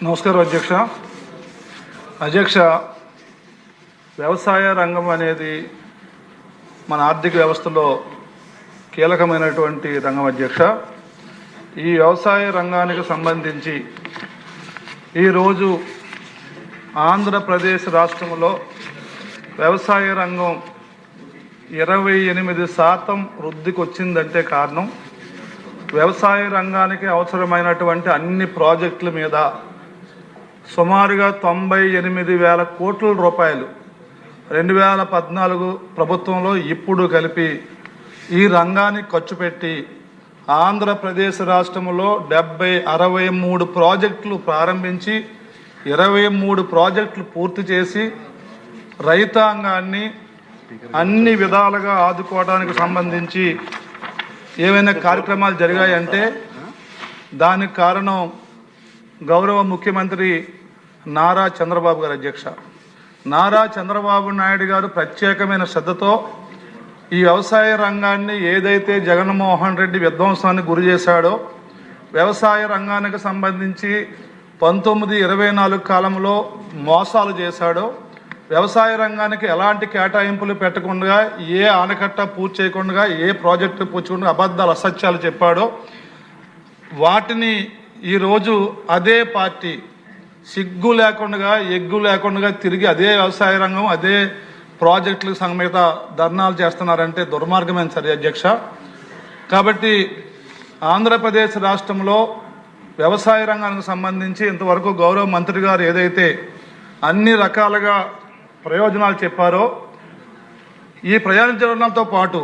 నమస్కారం అధ్యక్ష. వ్యవసాయ రంగం అనేది మన ఆర్థిక వ్యవస్థలో కీలకమైనటువంటి రంగం అధ్యక్ష. ఈ వ్యవసాయ రంగానికి సంబంధించి ఈరోజు ఆంధ్రప్రదేశ్ రాష్ట్రంలో వ్యవసాయ రంగం 28% వృద్ధికి వచ్చిందంటే కారణం వ్యవసాయ రంగానికి అవసరమైనటువంటి అన్ని ప్రాజెక్టుల మీద సుమారుగా 98,000 కోట్ల రూపాయలు 2014 ప్రభుత్వంలో ఇప్పుడు కలిపి ఈ రంగానికి ఖర్చు పెట్టి ఆంధ్రప్రదేశ్ రాష్ట్రంలో 63 ప్రాజెక్టులు ప్రారంభించి 23 ప్రాజెక్టులు పూర్తి చేసి రైతాంగాన్ని అన్ని విధాలుగా ఆదుకోవడానికి సంబంధించి ఏమైనా కార్యక్రమాలు జరిగాయంటే దానికి కారణం గౌరవ ముఖ్యమంత్రి నారా చంద్రబాబు గారు అధ్యక్ష. నారా చంద్రబాబు నాయుడు గారు ప్రత్యేకమైన శ్రద్ధతో ఈ వ్యవసాయ రంగాన్ని ఏదైతే జగన్మోహన్ రెడ్డి విధ్వంసానికి గురి చేశాడో వ్యవసాయ రంగానికి సంబంధించి 1924 కాలంలో మోసాలు చేశాడో వ్యవసాయ రంగానికి ఎలాంటి కేటాయింపులు పెట్టకుండా ఏ ఆనకట్ట పూర్తి చేయకుండా ఏ ప్రాజెక్టు పూర్చకుండా అబద్ధాలు అసత్యాలు చెప్పాడో వాటిని ఈరోజు అదే పార్టీ సిగ్గు లేకుండా ఎగ్గు లేకుండా తిరిగి అదే వ్యవసాయ రంగం అదే ప్రాజెక్టులకు సమేత ధర్నాలు చేస్తున్నారంటే దుర్మార్గమైన సరే అధ్యక్ష. కాబట్టి ఆంధ్రప్రదేశ్ రాష్ట్రంలో వ్యవసాయ రంగానికి సంబంధించి ఇంతవరకు గౌరవ మంత్రి గారు ఏదైతే అన్ని రకాలుగా ప్రయోజనాలు చెప్పారో ఈ ప్రయోజనాలతో పాటు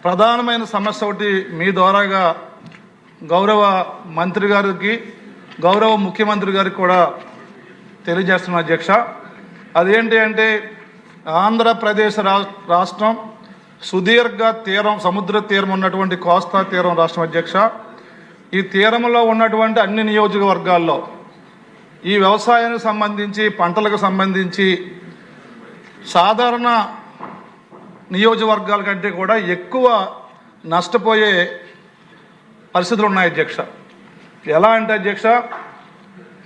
ప్రధానమైన సమస్య ఒకటి మీ ద్వారాగా గౌరవ మంత్రి గారికి గౌరవ ముఖ్యమంత్రి గారికి కూడా తెలియజేస్తున్న అధ్యక్ష. అదేంటి అంటే ఆంధ్రప్రదేశ్ రాష్ట్రం సుదీర్ఘ తీరం సముద్ర తీరం ఉన్నటువంటి కోస్తా తీరం రాష్ట్రం అధ్యక్ష. ఈ తీరంలో ఉన్నటువంటి అన్ని నియోజకవర్గాల్లో ఈ వ్యవసాయానికి సంబంధించి పంటలకు సంబంధించి సాధారణ నియోజకవర్గాల కంటే కూడా ఎక్కువ నష్టపోయే పరిస్థితులు ఉన్నాయి అధ్యక్ష. ఎలా అంటే అధ్యక్ష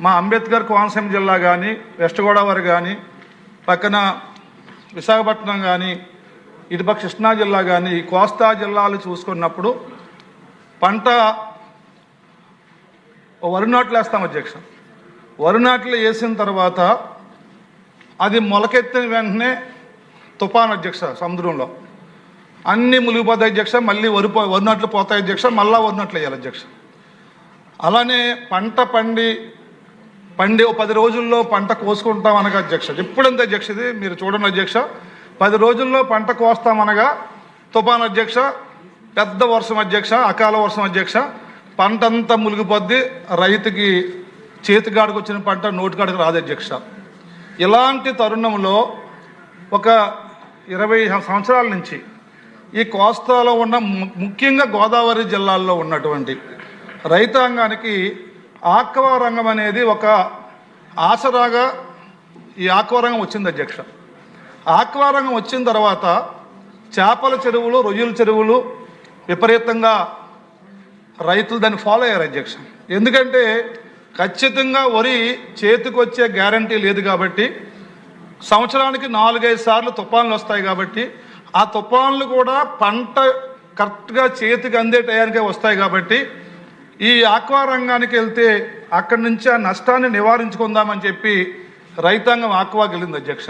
మా అంబేద్కర్ కోనసీమ జిల్లా కానీ వెస్ట్ గోదావరి కానీ పక్కన విశాఖపట్నం కానీ ఇటుపక్క కృష్ణా జిల్లా కానీ ఈ కోస్తా జిల్లాలు చూసుకున్నప్పుడు పంట వరి నాట్లు వేస్తాం అధ్యక్ష. వరి నాట్లు వేసిన తర్వాత అది మొలకెత్తిన వెంటనే తుఫాను అధ్యక్ష సముద్రంలో అన్నీ మునిగిపోతాయి అధ్యక్ష. మళ్ళీ వరి నాట్లు పోతాయి అధ్యక్ష. మళ్ళా వరి నాట్లు వేయాలి అధ్యక్ష. అలానే పంట పండి 10 రోజుల్లో పంట కోసుకుంటాం అనగా అధ్యక్ష ఎప్పుడంత అధ్యక్ష ఇది మీరు చూడండి అధ్యక్ష 10 రోజుల్లో పంట కోస్తామనగా తుఫాను అధ్యక్ష పెద్ద వర్షం అధ్యక్ష అకాల వర్షం అధ్యక్ష పంట అంతా మునిగిపోద్ది. రైతుకి చేతికాడికి వచ్చిన పంట నోటికాడికి రాదు అధ్యక్ష. ఇలాంటి తరుణంలో ఒక 20 సంవత్సరాల నుంచి ఈ కోస్తాలో ఉన్న ముఖ్యంగా గోదావరి జిల్లాల్లో ఉన్నటువంటి రైతాంగానికి ఆక్వా రంగం అనేది ఒక ఆసరాగా ఈ ఆక్వా రంగం వచ్చింది అధ్యక్ష. ఆక్వా రంగం వచ్చిన తర్వాత చేపల చెరువులు రొయ్యల చెరువులు విపరీతంగా రైతులు దాన్ని ఫాలో అయ్యారు అధ్యక్ష. ఎందుకంటే ఖచ్చితంగా వరి చేతికి వచ్చే గ్యారంటీ లేదు కాబట్టి సంవత్సరానికి 4-5 సార్లు తుఫాన్లు వస్తాయి కాబట్టి ఆ తుఫాన్లు కూడా పంట కరెక్ట్గా చేతికి అందే టయానికే వస్తాయి కాబట్టి ఈ ఆక్వా రంగానికి వెళ్తే అక్కడి నుంచి ఆ నష్టాన్ని నివారించుకుందామని చెప్పి రైతాంగం ఆక్వాకి వెళ్ళింది అధ్యక్ష.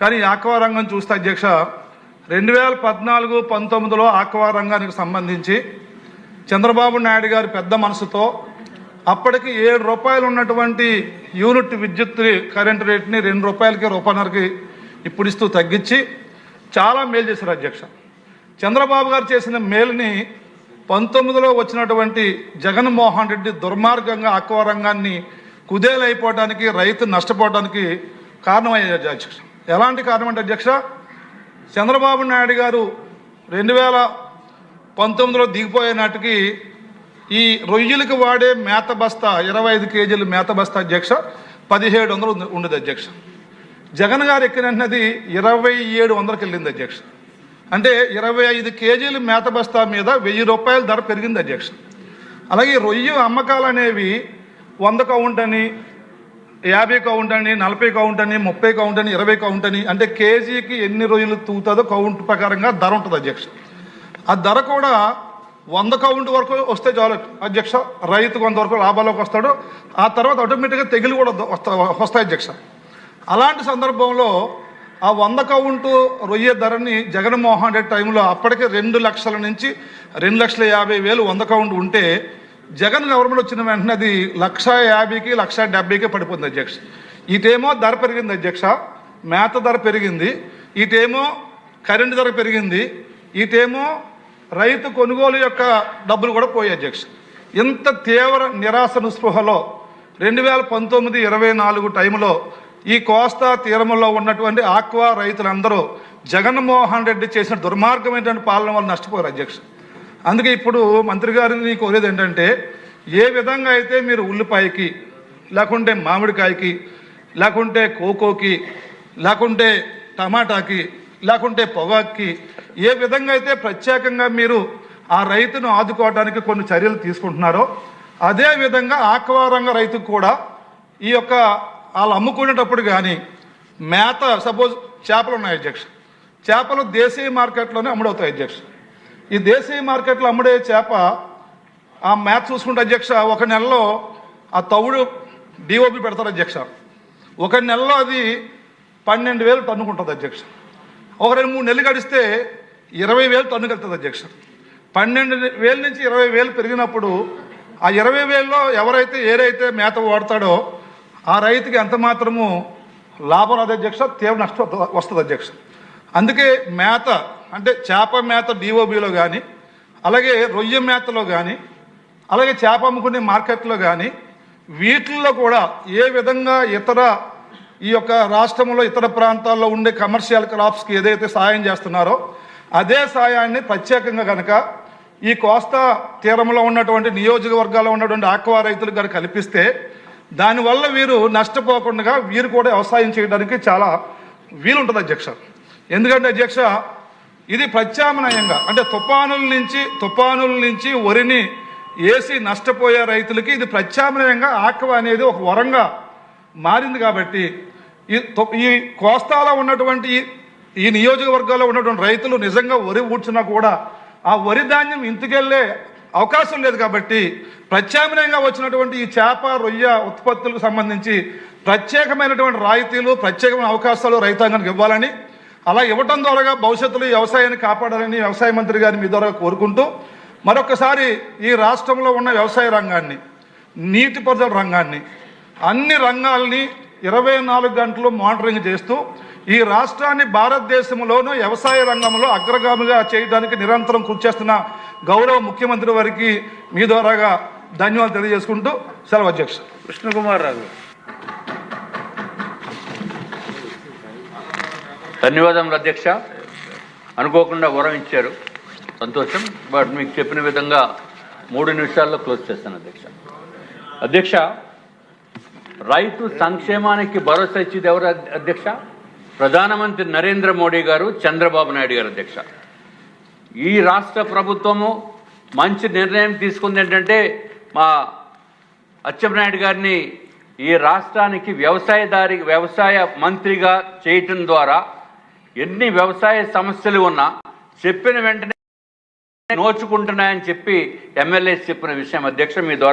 కానీ ఈ ఆక్వా రంగం చూస్తే అధ్యక్ష 2014-19లో ఆక్వా రంగానికి సంబంధించి చంద్రబాబు నాయుడు గారి పెద్ద మనసుతో అప్పటికి 7 రూపాయలు ఉన్నటువంటి యూనిట్ విద్యుత్ కరెంటు రేట్ని 2 రూపాయలకి రూపాయన్నరకి ఇప్పుడు ఇస్తూ తగ్గించి చాలా మేలు చేశారు అధ్యక్ష. చంద్రబాబు గారు చేసిన మేలుని 19లో వచ్చినటువంటి జగన్మోహన్ రెడ్డి దుర్మార్గంగా ఆక్వా రంగాన్ని కుదేలైపోవడానికి రైతు నష్టపోవడానికి కారణమయ్యే అధ్యక్ష. ఎలాంటి కారణం అంటే అధ్యక్ష చంద్రబాబు నాయుడు గారు 2019లో దిగిపోయే నాటికి ఈ రొయ్యలకు వాడే మేత బస్తా 25 కేజీలు మేత బస్తా అధ్యక్ష 1700 ఉండదు అధ్యక్ష. జగన్ గారు ఎక్కినది 2700కి వెళ్ళింది అధ్యక్ష. అంటే 25 కేజీలు మేత బస్తా మీద 1000 రూపాయల ధర పెరిగింది అధ్యక్ష. అలాగే రొయ్య అమ్మకాలు అనేవి 100 కౌంట్ అని 50 కౌంట్ అని, 40 కౌంట్ అని, 30 కౌంట్ అని, 20 కౌంట్ అని, అంటే కేజీకి ఎన్ని రొయ్యలు తూగుతుందో కౌంట్ ప్రకారంగా ధర ఉంటుంది అధ్యక్ష. ఆ ధర కూడా 100 కౌంట్ వరకు వస్తే చాలు అధ్యక్ష, రైతు కొంతవరకు లాభాల్లోకి వస్తాడు. ఆ తర్వాత ఆటోమేటిక్గా తెగులు కూడా వస్తాయి అధ్యక్ష. అలాంటి సందర్భంలో ఆ 100 కౌంటు రొయ్య ధరని జగన్మోహన్ రెడ్డి టైంలో అప్పటికే 2 లక్షల నుంచి 2,50,000 100 కౌంట్ ఉంటే జగన్ గవర్నమెంట్ వచ్చిన వెంటనే అది 1,50,000కి 1,70,000కి పడిపోతుంది అధ్యక్ష. ఇటేమో ధర పెరిగింది అధ్యక్ష, మేత ధర పెరిగింది, ఇటేమో కరెంటు ధర పెరిగింది, ఇటేమో రైతు కొనుగోలు యొక్క డబ్బులు కూడా పోయాయి అధ్యక్ష. ఇంత తీవ్ర నిరాశ నిస్పృహలో 2019-24 టైంలో ఈ కోస్తా తీరంలో ఉన్నటువంటి ఆక్వా రైతులందరూ జగన్మోహన్ రెడ్డి చేసిన దుర్మార్గమైనటువంటి పాలన వల్ల నష్టపోయారు అధ్యక్ష. అందుకే ఇప్పుడు మంత్రి గారిని కోరేది ఏంటంటే, ఏ విధంగా అయితే మీరు ఉల్లిపాయకి, లేకుంటే మామిడికాయకి, లేకుంటే కోకోకి, లేకుంటే టమాటాకి, లేకుంటే పొగాకి ఏ విధంగా అయితే ప్రత్యేకంగా మీరు ఆ రైతును ఆదుకోవడానికి కొన్ని చర్యలు తీసుకుంటున్నారో, అదేవిధంగా ఆక్వా రంగ రైతుకు కూడా ఈ యొక్క వాళ్ళు అమ్ముకునేటప్పుడు కానీ మేత, సపోజ్ చేపలు ఉన్నాయి అధ్యక్ష, చేపలు దేశీయ మార్కెట్లోనే అమ్ముడవుతాయి అధ్యక్ష. ఈ దేశీయ మార్కెట్లో అమ్ముడే చేప ఆ మేత చూసుకుంటే అధ్యక్ష, ఒక నెలలో ఆ తవుడు డిఓపి పెడతారు అధ్యక్ష, ఒక నెలలో అది 12,000 టన్నుకు ఉంటుంది అధ్యక్ష. ఒక 2-3 నెలలు గడిస్తే 20,000 టన్నుకు వెళ్తుంది అధ్యక్ష. 12,000 నుంచి 20,000 పెరిగినప్పుడు ఆ 20,000లో ఎవరైతే ఏరైతే మేత వాడతాడో ఆ రైతుకి ఎంత మాత్రము లాభం రాదు అధ్యక్ష, తీవ్ర నష్టం వస్తుంది అధ్యక్ష. అందుకే మేత అంటే చేప మేత డిఓబిలో కానీ, అలాగే రొయ్య మేతలో కానీ, అలాగే చేప అమ్ముకునే మార్కెట్లో కానీ, వీటిల్లో కూడా ఏ విధంగా ఇతర ఈ యొక్క రాష్ట్రంలో ఇతర ప్రాంతాల్లో ఉండే కమర్షియల్ క్రాప్స్కి ఏదైతే సాయం చేస్తున్నారో అదే సాయాన్ని ప్రత్యేకంగా కనుక ఈ కోస్తా తీరంలో ఉన్నటువంటి నియోజకవర్గాల్లో ఉన్నటువంటి ఆక్వా రైతులకు కనుక కల్పిస్తే దానివల్ల వీరు నష్టపోకుండా వీరు కూడా వ్యవసాయం చేయడానికి చాలా వీలుంటుంది అధ్యక్ష. ఎందుకంటే అధ్యక్ష, ఇది ప్రత్యామ్నాయంగా అంటే తుఫానుల నుంచి వరిని వేసి నష్టపోయే రైతులకి ఇది ప్రత్యామ్నాయంగా ఆక్వా అనేది ఒక వరంగా మారింది. కాబట్టి ఈ కోస్తాలో ఉన్నటువంటి ఈ నియోజకవర్గాల్లో ఉన్నటువంటి రైతులు నిజంగా వరి ఊడ్చినా కూడా ఆ వరి ధాన్యం ఇంటికెళ్ళే అవకాశం లేదు. కాబట్టి ప్రత్యామ్నాయంగా వచ్చినటువంటి ఈ చేప రొయ్య ఉత్పత్తులకు సంబంధించి ప్రత్యేకమైనటువంటి రాయితీలు, ప్రత్యేకమైన అవకాశాలు రైతాంగానికి ఇవ్వాలని, అలా ఇవ్వటం ద్వారా భవిష్యత్తులో వ్యవసాయాన్ని కాపాడాలని వ్యవసాయ మంత్రి గారిని మీ ద్వారా కోరుకుంటూ, మరొకసారి ఈ రాష్ట్రంలో ఉన్న వ్యవసాయ రంగాన్ని, నీటిపారుదల రంగాన్ని, అన్ని రంగాల్ని 24 గంటలు మానిటరింగ్ చేస్తూ ఈ రాష్ట్రాన్ని భారతదేశంలోనూ వ్యవసాయ రంగంలో అగ్రగామిగా చేయడానికి నిరంతరం కృషి చేస్తున్న గౌరవ ముఖ్యమంత్రి వారికి మీ ద్వారాగా ధన్యవాదాలు తెలియజేసుకుంటూ సెలవు అధ్యక్ష. కృష్ణకుమార్ రాజు. ధన్యవాదములు అధ్యక్ష. అనుకోకుండా వరం ఇచ్చారు, సంతోషం. బట్ మీకు చెప్పిన విధంగా 3 నిమిషాల్లో క్లోజ్ చేస్తాను అధ్యక్ష. అధ్యక్ష, రైతు సంక్షేమానికి భరోసా ఇచ్చేది ఎవరు అధ్యక్ష? ప్రధానమంత్రి నరేంద్ర మోడీ గారు, చంద్రబాబు నాయుడు గారు అధ్యక్ష. ఈ రాష్ట్ర ప్రభుత్వము మంచి నిర్ణయం తీసుకుంది. ఏంటంటే మా అచ్చెన్నాయుడు గారిని ఈ రాష్ట్రానికి వ్యవసాయ మంత్రిగా చేయటం ద్వారా ఎన్ని వ్యవసాయ సమస్యలు ఉన్నా చెప్పిన వెంటనే నోచుకుంటున్నాయని చెప్పి ఎమ్మెల్యేస్ చెప్పిన విషయం అధ్యక్ష మీ ద్వారా